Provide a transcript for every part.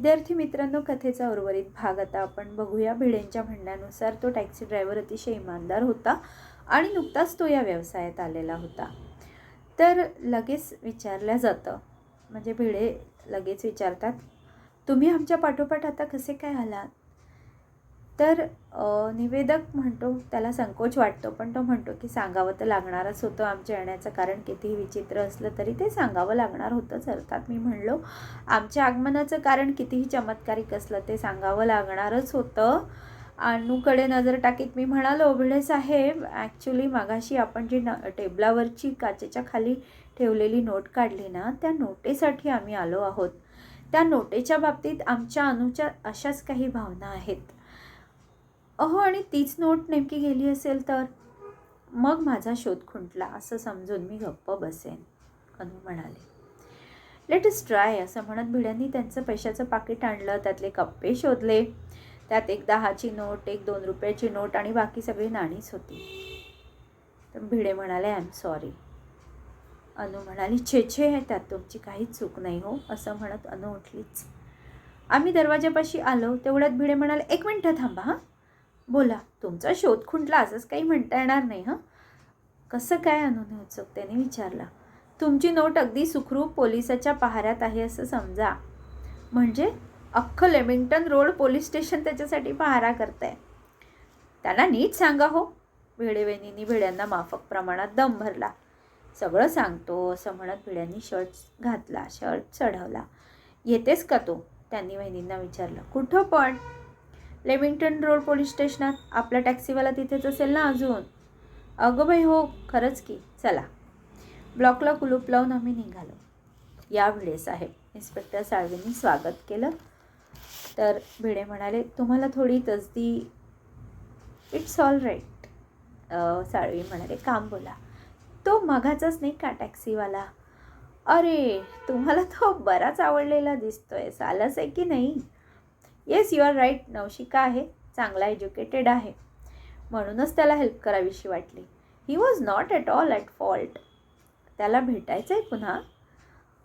विद्यार्थी मित्रांनो, कथेचा उर्वरित भाग आता आपण बघूया. भिडेंच्या म्हणण्यानुसार तो टॅक्सी ड्रायव्हर अतिशय इमानदार होता आणि नुकताच तो या व्यवसायात आलेला होता. तर लगेच विचारलं जातं, म्हणजे भिडे लगेच विचारतात, तुम्ही आमच्या पाठोपाठ आता कसे काय आलात? तर निवेदक म्हणतो, त्याला संकोच वाटतो, पण तो म्हणतो की सांगावं तर लागणारच होतं. आमच्या येण्याचं कारण कितीही विचित्र असलं तरी ते सांगावं लागणार होतंच. अर्थात मी म्हणलो, आमच्या आगमनाचं कारण कितीही चमत्कारिक असलं ते सांगावं लागणारच होतं. अनूकडे नजर टाकीत मी म्हणालो, भिडे साहेब, ॲक्च्युली मागाशी आपण जी टेबलावरची काचेच्या खाली ठेवलेली नोट काढली ना, त्या नोटेसाठी आम्ही आलो आहोत. त्या नोटेच्या बाबतीत आमच्या अनूच्या अशाच काही भावना आहेत. अहो, आणि तीच नोट नेमकी गेली असेल तर मग माझा शोध खुंटला असं समजून मी गप्प बसेन, अनु म्हणाले. लेट अस ट्राय, असं म्हणत भिड्यांनी त्यांचं पैशाचं पाकिट आणलं. त्यातले कप्पे शोधले. त्यात एक 10ची नोट, एक 2 रुपयाची नोट आणि बाकी सगळी नाणीच होती. तर भिडे म्हणाले, आय एम सॉरी. अनु म्हणाली, छे छे, त्यात तुमची काहीच चूक नाही हो. असं म्हणत अनु उठलीच. आम्ही दरवाजापाशी आलो तेवढ्यात भिडे म्हणाले, 1 मिनिट थांबा. हां, बोला. तुमचा शोध खुंटला असंच काही म्हणता येणार नाही. हां, कसं काय? अनुने उत्सुकतेने विचारला. तुमची नोट अगदी सुखरूप पोलिसाच्या पहाऱ्यात आहे असं समजा. म्हणजे अख्खं लेमिंग्टन रोड पोलीस स्टेशन त्याच्यासाठी पहारा करतंय. त्यांना नीट सांगा हो. भिडेवहिनींनी भिड्यांना माफक प्रमाणात दम भरला. सगळं सांगतो, असं म्हणत भिड्यांनी शर्ट घातला, शर्ट चढवला. येतेस का तू? त्यांनी वहिनींना विचारलं. कुठं पण? लेमिंग्टन रोड पोलीस स्टेशनात. आपला टॅक्सीवाला तिथेच असेल ना अजून? अगं बाई हो, खरंच की. चला. ब्लॉकला कुलूप लावून आम्ही निघालो. या भिडे साहेब, इन्स्पेक्टर साळवेंनी स्वागत केलं. तर भिडे म्हणाले, तुम्हाला थोडी तसदी. It's all right. साळवी म्हणाले, काम बोला. तो मघाचाच नाही का टॅक्सीवाला? अरे, तुम्हाला तो बराच आवडलेला दिसतोय. सालस आहे की नाही? Yes, you are right. नवशिका आहे, चांगला एज्युकेटेड आहे, म्हणूनच त्याला हेल्प करावीशी वाटली. He was not at all at fault. त्याला भेटायचं आहे पुन्हा?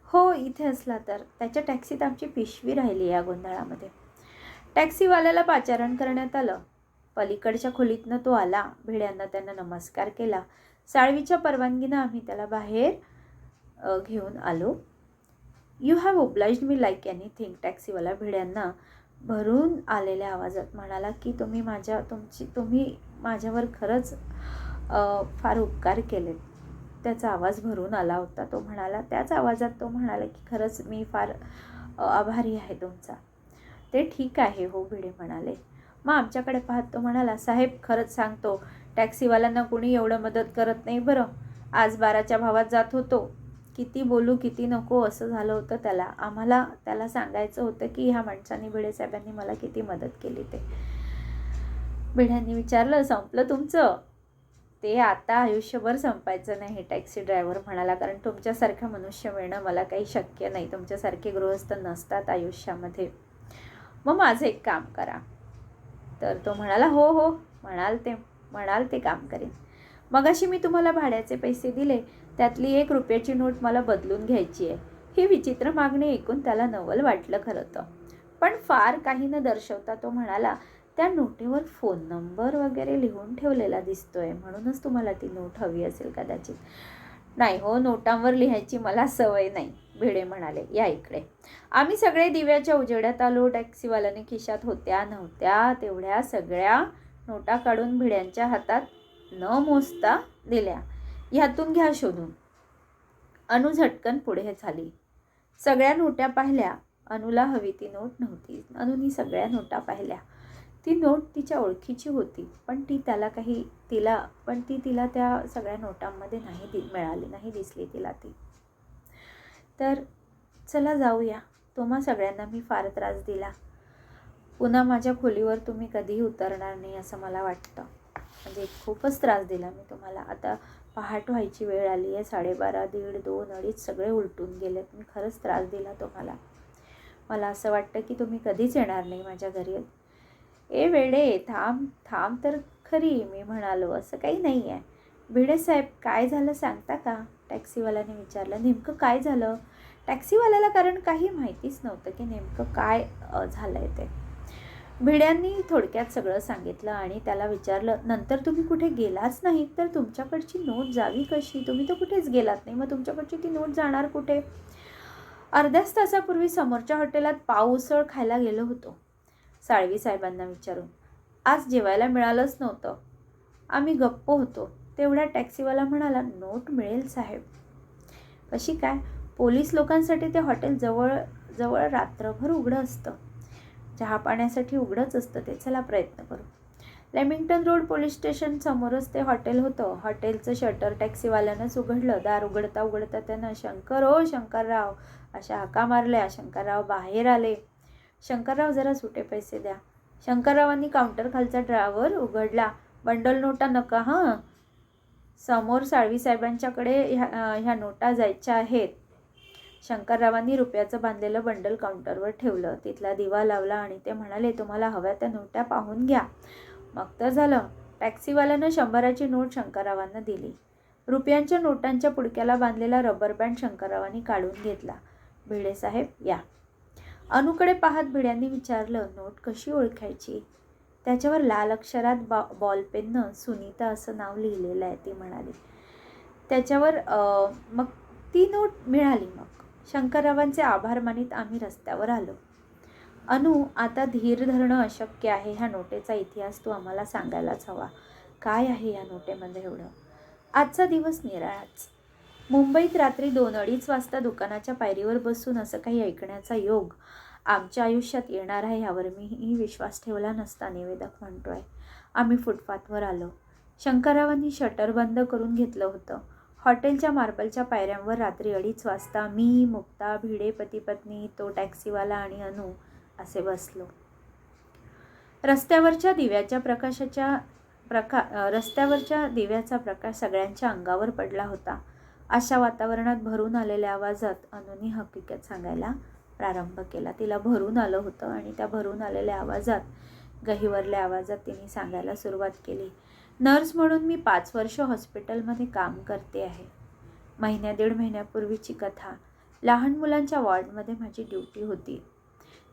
हो, इथे असला तर. त्याच्या टॅक्सीत आमची पिशवी राहिली या गोंधळामध्ये. टॅक्सीवाल्याला पाचारण करण्यात आलं. पलीकडच्या खोलीतनं तो आला. भिड्यांना त्यानं नमस्कार केला. साळवीच्या परवानगीनं आम्ही त्याला बाहेर घेऊन आलो. You have obliged me like anything. टॅक्सीवाला भिड्यांना भरून आलेल्या आवाजात म्हणाला की तुम्ही माझ्यावर खरंच फार उपकार केलेत. त्याचा आवाज भरून आला होता. तो म्हणाला, त्याच आवाजात तो म्हणाला की खरंच मी फार आभारी आहे तुमचा. ते ठीक आहे हो, भिडे म्हणाले. मग आमच्याकडे पाहत तो म्हणाला, साहेब, खरंच सांगतो, टॅक्सीवाल्यांना कुणी एवढं मदत करत नाही बरं. आज 12च्या भावात जात होतो. किती बोलू किती नको असं झालं होतं त्याला. आम्हाला त्याला सांगायचं होतं की ह्या माणसांनी, भिडे साहेबांनी मला किती मदत केली ते. भिड्यांनी विचारलं, संपलं तुमचं? ते आता आयुष्यभर संपायचं नाही, टॅक्सी ड्रायव्हर म्हणाला, कारण तुमच्यासारखं मनुष्य मिळणं मला काही शक्य नाही. तुमच्यासारखे गृहस्थ नसतात आयुष्यामध्ये. मग माझं एक काम करा. तर तो म्हणाला, हो हो, म्हणाल ते काम करेन. मगाशी मी तुम्हाला भाड्याचे पैसे दिले, त्यातली 1 रुपयाची नोट मला बदलून घ्यायची आहे. ही विचित्र मागणी ऐकून त्याला नवल वाटलं खरं तर, पण फार काही न दर्शवता तो म्हणाला, त्या नोटेवर फोन नंबर वगैरे लिहून ठेवलेला दिसतोय, म्हणूनच तुम्हाला ती नोट हवी असेल कदाचित. नाही हो, नोटांवर लिहायची मला सवय नाही. भिडे म्हणाले, या इकडे. आम्ही सगळे दिव्याच्या उजेडात आलो. टॅक्सीवाल्याने खिशात होत्या नव्हत्या तेवढ्या सगळ्या नोटा काढून भिड्यांच्या हातात न मोजता दिल्या. ह्यातून घ्या शोधून. अनु झटकन पुढे झाली. सगळ्या नोटा पाहिल्या. अनुला हवी ती नोट नव्हती. अनुनी सगळ्या नोटा पाहिल्या. ती नोट तिच्या ओळखीची होती, पण ती तिला त्या सगळ्या नोटांमध्ये मिळाली नाही, दिसली तिला ती. तर चला जाऊया. तुम्हा सगळ्यांना मी फार त्रास दिला. पुन्हा माझ्या खोलीवर तुम्ही कधीही उतरणार नाही असं मला वाटतं. म्हणजे खूपच त्रास दिला मी तुम्हाला. आता पहाट व्हायची वेळ आली आहे. 12:30, 1:30, 2, 2:30 सगळे उलटून गेलेत. मी खरंच त्रास दिला तुम्हाला. मला असं वाटतं की तुम्ही कधीच येणार नाही माझ्या घरी. ए वेडे, थांब तर खरी, मी म्हणालो. असं काही नाही आहे. भिडे साहेब, काय झालं सांगता का? टॅक्सीवाल्याने विचारलं. नेमकं काय झालं? टॅक्सीवाल्याला कारण काही माहितीच नव्हतं की नेमकं काय झालं आहे ते. भिड्यांनी थोडक्यात सगळं सांगितलं आणि त्याला विचारलं, नंतर तुम्ही कुठे गेलाच नाहीत तर तुमच्याकडची नोट जावी कशी? तुम्ही तर कुठेच गेलात नाही, मग तुमच्याकडची ती नोट जाणार कुठे? अर्ध्याच तासापूर्वी समोरच्या हॉटेलात पाव उसळ खायला गेलो होतो, साळवी साहेबांना विचारून. आज जेवायला मिळालंच नव्हतं. आम्ही गप्प होतो. तेवढ्या टॅक्सीवाला म्हणाला, नोट मिळेल साहेब. कशी काय? पोलीस लोकांसाठी ते हॉटेल जवळ जवळ रात्रभर उघडं असतं. चहा पाण्यासाठी उघडंच असतं ते. चला प्रयत्न करू. लेमिंग्टन रोड पोलीस स्टेशन समोरच ते हॉटेल होतं. हॉटेलचं शटर टॅक्सीवाल्यानंच उघडलं. दार उघडता उघडता त्यानं शंकर ओ शंकरराव अशा हाका मारल्या. शंकरराव बाहेर आले. शंकरराव जरा सुटे पैसे द्या. शंकररावांनी काउंटरखालचा ड्रावर उघडला. बंडल नोटा नका हां. समोर साळवी साहेबांच्याकडे ह्या नोटा जायच्या आहेत. शंकररावांनी रुपयाचं बांधलेलं बंडल काउंटरवर ठेवलं. तिथला दिवा लावला आणि ते म्हणाले, तुम्हाला हव्या त्या नोटा पाहून घ्या. मग तर झालं. टॅक्सीवाल्यानं 100ची नोट शंकररावांना दिली. रुपयांच्या नोटांच्या पुडक्याला बांधलेला रबर बँड शंकररावांनी काढून घेतला. भिडे साहेब या. अनुकडे पाहत भिड्यांनी विचारलं, नोट कशी ओळखायची? त्याच्यावर लाल अक्षरात बॉलपेननं सुनीता असं नाव लिहिलेलं आहे, ती म्हणाली. त्याच्यावर मग ती नोट मिळाली. मग शंकररावांचे आभार मानित आम्ही रस्त्यावर आलो. अनु, आता धीर धरणं अशक्य आहे. ह्या नोटेचा इतिहास तू आम्हाला सांगायलाच हवा. काय आहे या नोटेमध्ये एवढं? आजचा दिवस निराळाच. मुंबईत रात्री 2-2:30 वाजता दुकानाच्या पायरीवर बसून असं काही ऐकण्याचा योग आमच्या आयुष्यात येणार आहे यावर मीही विश्वास ठेवला नसता, निवेदक म्हणतोय. आम्ही फुटपाथवर आलो. शंकररावांनी शटर बंद करून घेतलं होतं. हॉटेलच्या मार्बलच्या पायऱ्यांवर रात्री 2:30 वाजता मी, मुक्ता, भिडे पती पत्नी, तो टॅक्सीवाला आणि अनु असे बसलो. रस्त्यावरच्या दिव्याचा प्रकाश सगळ्यांच्या अंगावर पडला होता. अशा वातावरणात भरून आलेल्या आवाजात अनुनी हकीकत सांगायला प्रारंभ केला. तिला भरून आलं होतं आणि त्या भरून आलेल्या आवाजात, गहिवरल्या आवाजात तिने सांगायला सुरुवात केली. नर्स म्हणून मी 5 वर्ष हॉस्पिटलमध्ये काम करते आहे. 1-1.5 महिन्यापूर्वीची कथा. लहान मुलांच्या वॉर्डमध्ये माझी ड्युटी होती.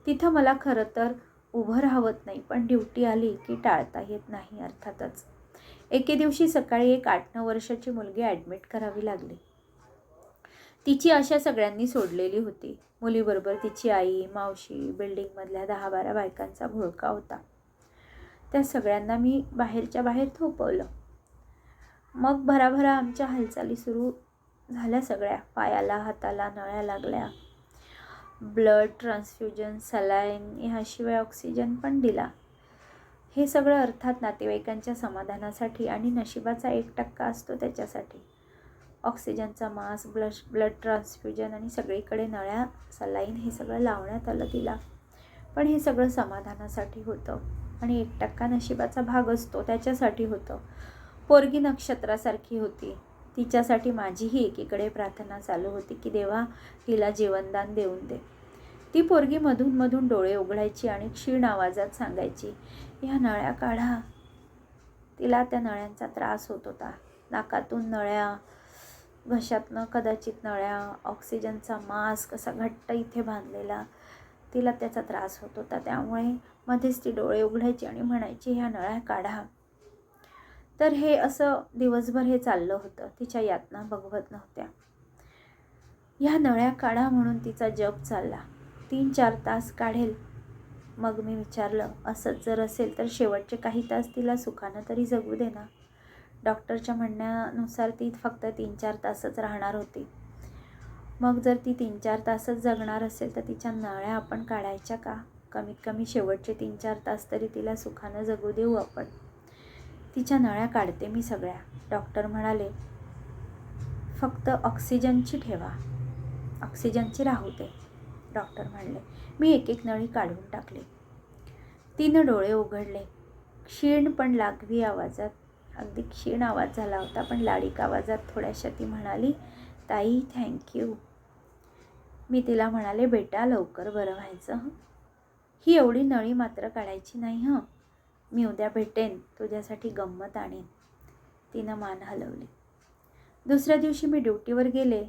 तिथं मला खरं तर उभं राहवत नाही, पण ड्युटी आली की टाळता येत नाही अर्थातच. एके दिवशी सकाळी एक 8-9 वर्षाची मुलगी ॲडमिट करावी लागली. तिची आशा सगळ्यांनी सोडलेली होती. मुलीबरोबर तिची आई, मावशी, बिल्डिंगमधल्या 10-12 बायकांचा घोळका होता. त्या सगळ्यांना मी बाहेरच्या बाहेर थोपवलं. मग भराभरा आमच्या हालचाली सुरू झाल्या सगळ्या. पायाला हाताला नळ्या लागल्या. ब्लड ट्रान्सफ्युजन, सलाईन, ह्याशिवाय ऑक्सिजन पण दिला. हे सगळं अर्थात नातेवाईकांच्या समाधानासाठी आणि नशिबाचा 1% असतो त्याच्यासाठी. ऑक्सिजनचा मास्क, ब्लड ट्रान्सफ्युजन आणि सगळीकडे नळ्या, सलाईन हे सगळं लावण्यात आलं तिला. पण हे सगळं समाधानासाठी होतं आणि 1% नशिबाचा भाग असतो त्याच्यासाठी होतं. पोरगी नक्षत्रासारखी होती. तिच्यासाठी माझीही एकीकडे प्रार्थना चालू होती की देवा हिला जीवनदान देऊन दे. ती पोरगी मधून मधून डोळे उघडायची आणि क्षीण आवाजात सांगायची, ह्या नळ्या काढा. तिला त्या नळ्यांचा त्रास होत होता. नाकातून नळ्या, घशातनं कदाचित नळ्या, ऑक्सिजनचा मास्क असा घट्ट इथे बांधलेला, तिला त्याचा त्रास होत होता. त्यामुळे मध्येच ती डोळे उघडायची आणि म्हणायची, ह्या नळ्या काढा. तर हे असं दिवसभर हे चाललं होतं. तिच्या यातना बघवत नव्हत्या. ह्या नळ्या काढा म्हणून तिचा जप चालला. 3-4 तास काढेल. मग मी विचारलं, असंच जर असेल तर शेवटचे काही तास तिला सुखानं तरी जगू दे ना. डॉक्टरच्या म्हणण्यानुसार ती फक्त 3-4 तासच राहणार होती. मग जर ती 3-4 तासच जगणार असेल तर तिच्या नळ्या आपण काढायच्या का? कमीत कमी शेवटचे 3-4 तास तरी तिला सुखानं जगू देऊ आपण. तिच्या नळ्या काढते मी सगळ्या. डॉक्टर म्हणाले, फक्त ऑक्सिजनची ठेवा. ऑक्सिजनची राहू दे. डॉक्टर म्हणले. मी एक नळी काढून टाकली. तिनं डोळे उघडले. क्षीण पण लागवी आवाजात, अगदी क्षीण आवाज झाला होता पण लाडीक आवाजात थोड्याशा ती म्हणाली, ताई थँक्यू. मी तिला म्हणाले, बेटा लवकर बरं व्हायचं हं. ही एवढी नळी मात्र काढायची नाही हं. मी उद्या भेटेन, तुझ्यासाठी गंमत आणीन. तिनं मान हलवली. दुसऱ्या दिवशी मी ड्युटीवर गेले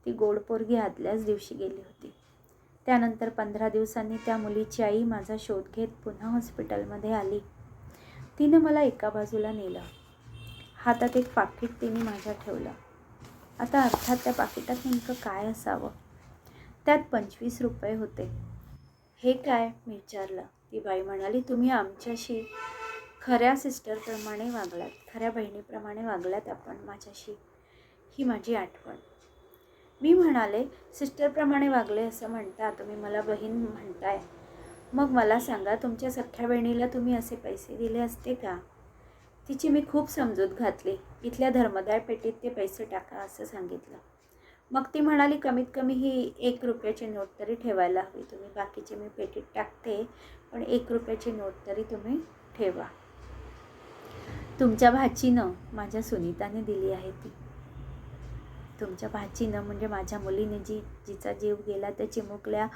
ती गोड पोरगी आदल्याच दिवशी गेली होती. त्यानंतर 15 दिवसांनी त्या मुलीची आई माझा शोध घेत पुन्हा हॉस्पिटलमध्ये आली. तिनं मला एका बाजूला नेलं. हातात एक पाकीट तिने माझ्या ठेवलं. आता अर्थात त्या पाकिटात नेमकं काय असावं? त्यात 25 रुपये होते. हे काय? मी विचारलं. ती बाई म्हणाली, तुम्ही आमच्याशी खऱ्या सिस्टरप्रमाणे वागलात, खऱ्या बहिणीप्रमाणे वागलात आपण माझ्याशी. ही माझी आठवण. मी म्हणाले, सिस्टरप्रमाणे वागले असं म्हणता, तुम्ही मला बहीण म्हणताय. मग मला सांगा, तुमच्या सख्ख्या बहिणीला तुम्ही असे पैसे दिले असते का? तिची मी खूप समजूत घातली. इथल्या धर्मदाय पेटीत ते पैसे टाका असं सांगितलं. मग ती म्हणाली, कमीत कमी ही 1 रुपयाची नोट तरी ठेवायला हवी. तुम्ही बाकीचे मी पेटीत टाकते, पण 1 रुपयाची नोट तरी तुम्ही ठेवा. तुमच्या भाचीनं, माझ्या सुनीताने दिली आहे ती. तुमच्या भाचीनं म्हणजे माझ्या मुलीने, जिचा जीव गेला त्या चिमुकल्या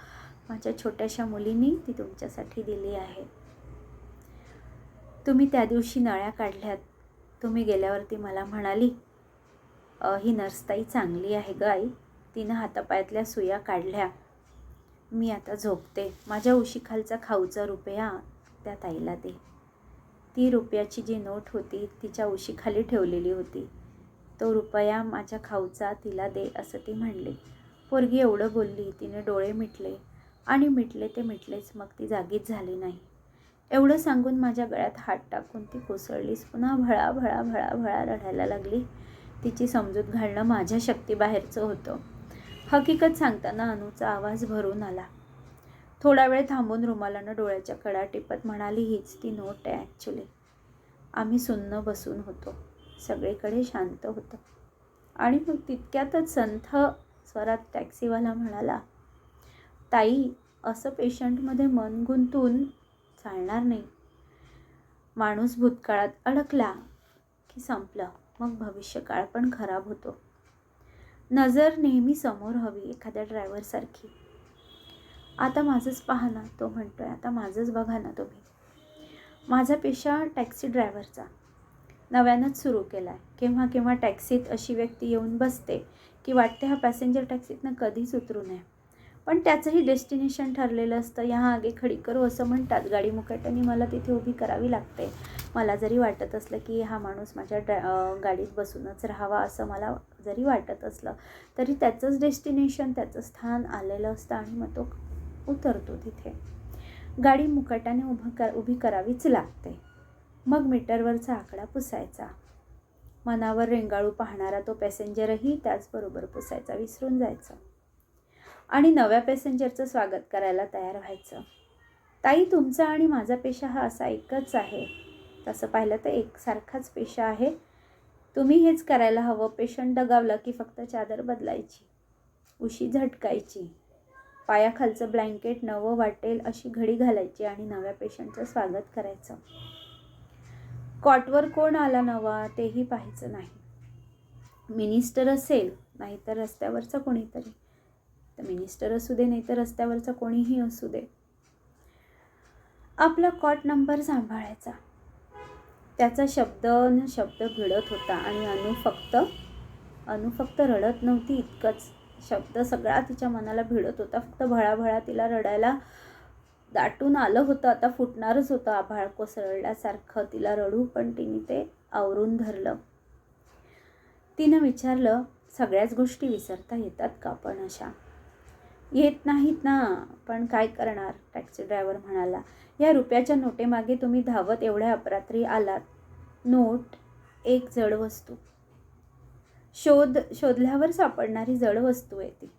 माझ्या छोट्याशा मुलीने ती तुमच्यासाठी दिली आहे. तुम्ही त्या दिवशी नळ्या काढल्यात. तुम्ही गेल्यावरती मला म्हणाली, ही नर्सताई चांगली आहे ग आई, तिनं हातापायातल्या सुया काढल्या. मी आता झोपते. माझ्या उशीखालचा खाऊचा रुपया त्या ताईला दे. ती रुपयाची जी नोट होती तिच्या उशीखाली ठेवलेली होती. तो रुपया माझ्या खाऊचा तिला दे असं ती म्हणली. पोरगी एवढं बोलली. तिने डोळे मिटले आणि मिटले ते मिटलेच. मग ती जागीच झाली नाही. एवढं सांगून माझ्या गळ्यात हात टाकून ती कोसळलीच. पुन्हा भळा भळा भळा भळा रडायला लागली. तिची समजूत घालणं माझ्या शक्तीबाहेरचं होतं. हकीकत सांगताना अनुचा आवाज भरून आला. थोडा वेळ थांबून रुमालानं डोळ्याच्या कडा टिपत म्हणाली, हीच ती नोट आहे ॲक्च्युली. आम्ही सुन्न बसून होतो. सगळीकडे शांत होतं. आणि मग तितक्यातच संथ स्वरात टॅक्सीवाला म्हणाला, ताई, असं पेशंटमध्ये मन गुंतून चालणार नाही. माणूस भूतकाळात अडकला की संपलं. मग भविष्यकाळ पण खराब होतो. नजर नेहमी समोर हवी, एखाद्या ड्रायव्हरसारखी. आता माझंच पहा ना, तो म्हणतोय. आता माझंच बघा ना तुम्ही. माझा पेशा टॅक्सी ड्रायव्हरचा नव्यानंच सुरू केला आहे. केव्हा केव्हा टॅक्सीत अशी व्यक्ती येऊन बसते की वाटते हा पॅसेंजर टॅक्सीतनं कधीच उतरू नये. पण त्याचंही डेस्टिनेशन ठरलेलं असतं. यहाँ आगे खडी करू असं म्हणतात. गाडी मुकाट्याने मला तिथे उभी करावी लागते. मला जरी वाटत असलं की हा माणूस माझ्या गाडीत बसूनच राहावा असं मला जरी वाटत असलं तरी त्याचंच डेस्टिनेशन, त्याचं स्थान आलेलं असतं आणि मग तो उतरतो तिथे. गाडी मुकाट्याने उभी करावीच लागते. मग मीटरवरचा आकडा पुसायचा. मनावर रेंगाळू पाहणारा तो पॅसेंजरही त्याचबरोबर पुसायचा, विसरून जायचं. आणि नव्या पॅसेंजरचं स्वागत करायला तयार व्हायचं. ताई, तुमचा आणि माझा पेशा हा असा एकच आहे. तसं पाहिलं तर एकसारखाच पेशा आहे. तुम्ही हेच करायला हवं. पेशंट दगावलं की फक्त चादर बदलायची, उशी झटकायची, पायाखालचं ब्लँकेट नवं वाटेल अशी घडी घालायची आणि नव्या पेशंटचं स्वागत करायचं. कॉटवर कोण आला नवा तेही पाहायचं नाही. मिनिस्टर असेल, नाहीतर रस्त्यावरचा कोणीतरी. तर मिनिस्टर असू दे, नाहीतर रस्त्यावरचा कोणीही असू दे, आपला कॉट नंबर सांभाळायचा. त्याचा शब्द भिडत होता आणि अनु फक्त रडत नव्हती इतकंच. शब्द सगळा तिच्या मनाला भिडत होता. फक्त भळाभळा तिला रडायला दाटून आलं होतं. आता फुटणारच होतं आभाळ कोसळल्यासारखं तिला रडू. पण तिने ते आवरून धरलं. तिनं विचारलं, सगळ्याच गोष्टी विसरता येतात का पण अशा? येत नाहीत ना, पण काय करणार? टॅक्सी ड्रायव्हर म्हणाला, या रुपयाच्या नोटेमागे तुम्ही धावत एवढ्या अपरात्री आलात. नोट एक जड वस्तू, शोधल्यावर सापडणारी जड वस्तू आहे ती.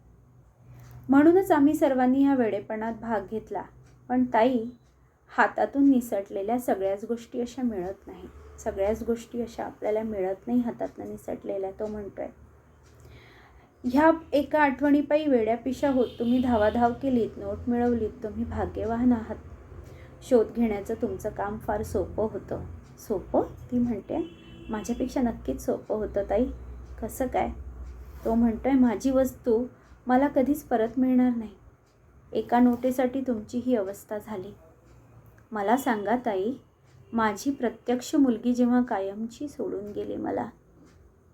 म्हणूनच आम्ही सर्वांनी ह्या वेडेपणात भाग घेतला. पण ताई, हातातून निसटलेल्या सगळ्याच गोष्टी अशा मिळत नाही. सगळ्याच गोष्टी अशा आपल्याला मिळत नाही हातातून निसटलेल्या, तो म्हणतोय. ह्या एका आठवणीपायी वेड्यापिशा होत तुम्ही धावाधाव केलीत, नोट मिळवलीत. तुम्ही भाग्यवान आहात. शोध घेण्याचं तुमचं काम फार सोपं होतं. सोपं? ती म्हणते. माझ्यापेक्षा नक्कीच सोपं होतं ताई. कसं काय? तो म्हणतोय, माझी वस्तू मला कधीच परत मिळणार नाही. एका नोटेसाठी तुमची ही अवस्था झाली. मला सांगा ताई, माझी प्रत्यक्ष मुलगी जेव्हा कायमची सोडून गेली मला,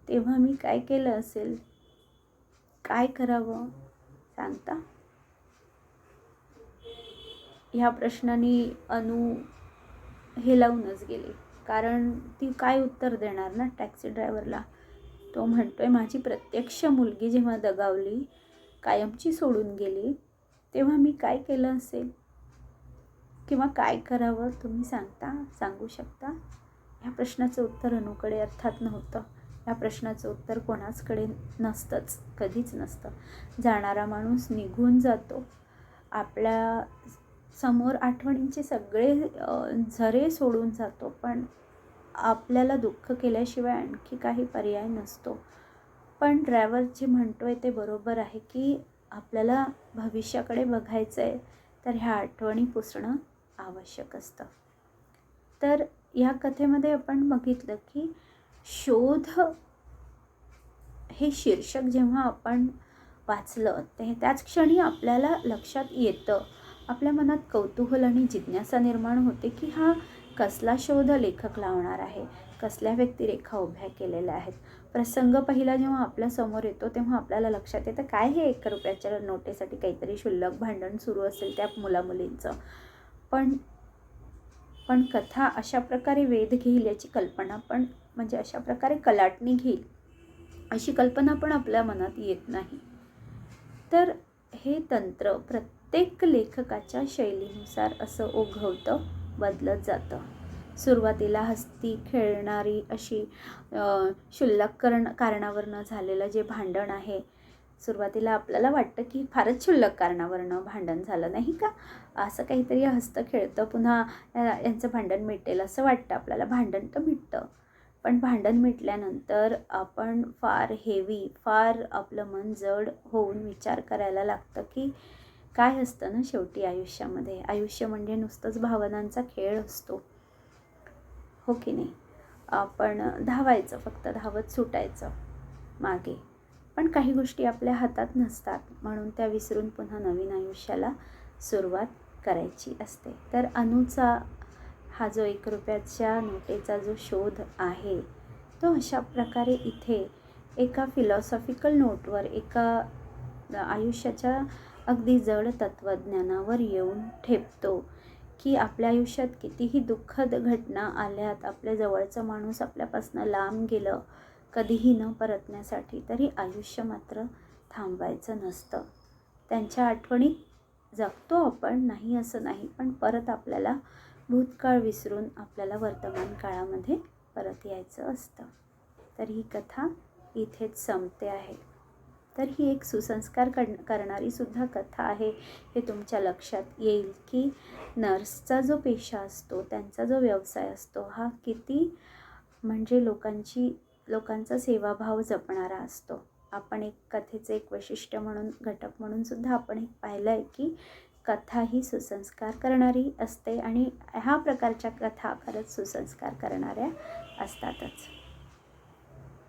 तेव्हा मी काय केलं असेल? काय करावं सांगता? ह्या प्रश्नाने अनु हेलावूनच गेली, कारण ती काय उत्तर देणार ना टॅक्सी ड्रायव्हरला. तो म्हणतोय, माझी प्रत्यक्ष मुलगी जेव्हा दगावली, कायमची सोडून गेली, तेव्हा मी काय केलं असेल किंवा काय करावं तुम्ही सांगू शकता? ह्या प्रश्नाचं उत्तर अनुकडे अर्थात नव्हतं. या प्रश्नाचं उत्तर कोणाचकडे नसतंच, कधीच नसतं. जाणारा माणूस निघून जातो, आपल्या समोर आठवणींचे सगळे झरे सोडून जातो, पण आपल्याला दुःख केल्याशिवाय आणखी काही पर्याय नसतो. पण ड्रायव्हर जे म्हणतोय ते बरोबर आहे की आपल्याला भविष्याकडे बघायचं आहे, तर ह्या आठवणी पुसणं आवश्यक असतं. तर या कथेमध्ये आपण बघितलं की शोध हे शीर्षक जेव्हा आपण वाचलं त्याच क्षणी आपल्याला लक्षात येतं, आपल्या मनात कौतूहल आणि जिज्ञासा निर्माण होते की हा कसला शोध लेखक लावणार आहे, कसल्या व्यक्तिरेखा उभ्या केलेल्या आहेत. प्रसंग पहिला जेव्हा आपल्या समोर येतो तेव्हा आपल्याला लक्षात येतं काय हे 1 रुपयाच्या नोटेसाठी काहीतरी क्षुल्लक भांडण सुरू असेल त्या मुलामुलींचं. पण कथा अशा प्रकारे वेध घेईल याची कल्पना पण, म्हणजे अशा प्रकारे कलाटणी घेईल अशी कल्पना पण आपल्या मनात येत नाही. तर हे तंत्र प्रत्येक लेखकाच्या शैलीनुसार असं ओघवतं, बदलत जातं. सुरुवातीला हसती खेळणारी अशी क्षुल्लक कारणावरनं झालेलं जे भांडण आहे, सुरुवातीला आपल्याला वाटतं की फारच क्षुल्लक कारणावरनं भांडण झालं नाही का, असं काहीतरी हसतं खेळतं पुन्हा यांचं भांडण मिटेल असं वाटतं आपल्याला. भांडण तर मिटतं, पण भांडण मिटल्यानंतर आपण फार आपलं मन जड होऊन विचार करायला लागतं की काय असतं ना शेवटी आयुष्यामध्ये. आयुष्य म्हणजे नुसतंच भावनांचा खेळ असतो, हो की नाही. आपण धावायचं, फक्त धावत सुटायचं मागे, पण काही गोष्टी आपल्या हातात नसतात, म्हणून त्या विसरून पुन्हा नवीन आयुष्याला सुरुवात करायची असते. तर अनुचा हा जो 1 रुपयाच्या नोटेचा जो शोध आहे तो अशा प्रकारे इथे एका फिलॉसॉफिकल नोटवर, एका आयुष्याच्या अगदी जड तत्त्वज्ञानावर येऊन ठेपतो की आपल्या आयुष्यात कितीही दुःखद घटना आल्यात, आपल्या जवळचं माणूस आपल्यापासून लांब गेलं कधीही न परतण्यासाठी, तरी आयुष्य मात्र थांबवायचं नसतं. त्यांच्या आठवणीत जगतो आपण, नाही असं नाही, पण परत आपल्याला भूतकाळ विसरून आपल्याला वर्तमान काळामध्ये परत यायचं असतं. तर ही कथा इथेच संपते आहे. तर ही एक सुसंस्कार करणारी सुद्धा कथा आहे, हे तुमच्या लक्षात येईल की नर्सचा जो पेशा असतो, त्यांचा जो व्यवसाय असतो, हा किती म्हणजे लोकांचा सेवाभाव जपणारा असतो. आपण एक कथेचे एक वैशिष्ट्य म्हणून, घटक म्हणून सुद्धा आपण एक पाहिलं आहे की कथा ही सुसंस्कार करणारी असते आणि ह्या प्रकारच्या कथा खरंच सुसंस्कार करणाऱ्या असतातच.